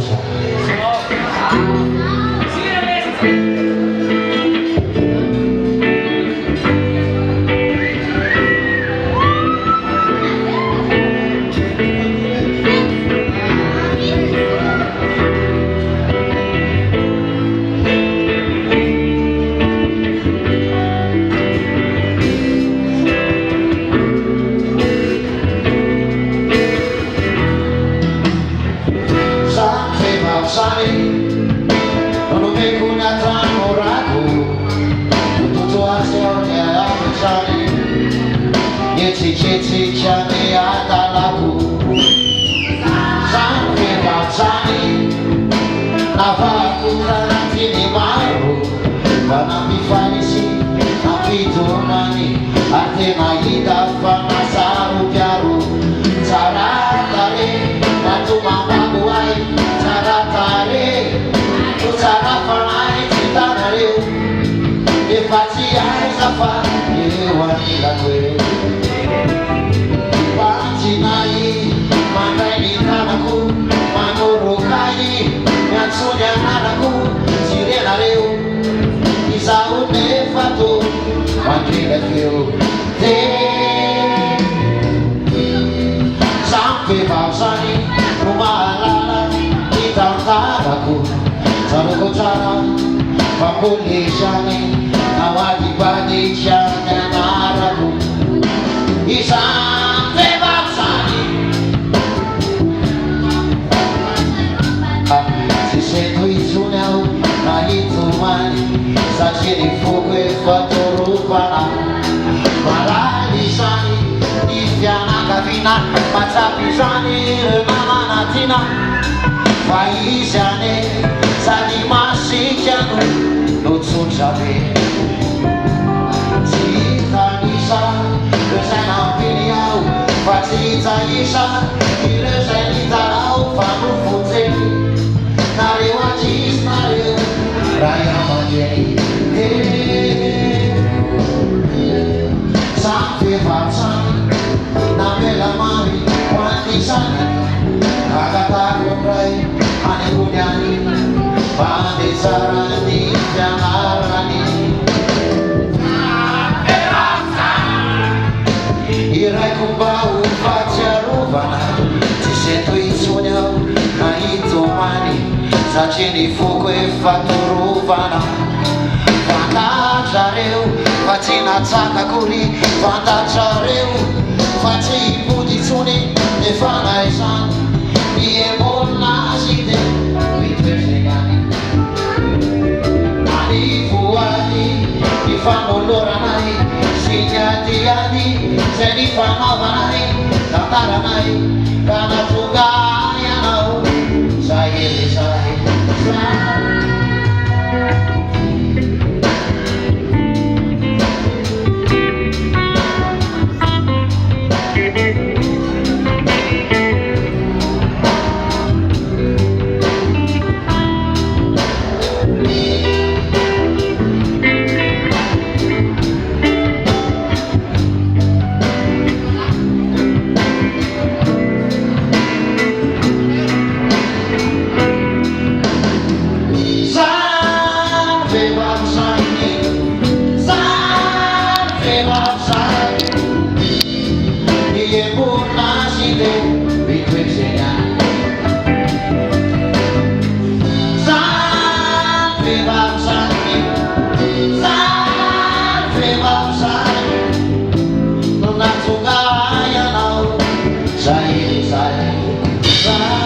siya. Non mi cuna tra moraku tutto azione avvisare Nieci ciane adalaku Sanke bazani Navaku ranatini maru Vanambi fanisi Napitunani Atena ida fanasaru piaru Saratare Natumamamu ai Saratare Usara fanai citanareu E fati ai zafa E wanila kweu Pancinai Mandai nitanaku Manurukai Nyatsunya nanaku Sirenareu Isau nefatu Mandile fiu Te Sampai pausani Rumah alala Itantaraku Saluko cara Pamulishani Nawadi Shana Naraku Isante Babsani Si sento isuneu Na hitumani Sachini fukwe fatorupana Malalisani Ifiana kavina Matsapizani Namanatina Faishane Sadi masikanu Nutsun sabi Sita nisa Resena piliau Fatita isa Iresenita lau Fanu fute Nariwajis nariu Raya majeni Sampai Babsani Namela mari Wantisani Kagataku rai Ane punyani Pande sarani Jangarani Irai kumbau Fajaruvana Sisento isunyau Na itomani Sachini fukwe faturuvana Fantajareu Fatina takakuri Fantajareu Fati buditsuni Nefana isan Ie mona site Vitresegani Ani fuati Ifano loranai Sinyati Seni fanavanai Tataranai Kana tugaya nau Sayili sahi Sayili sahi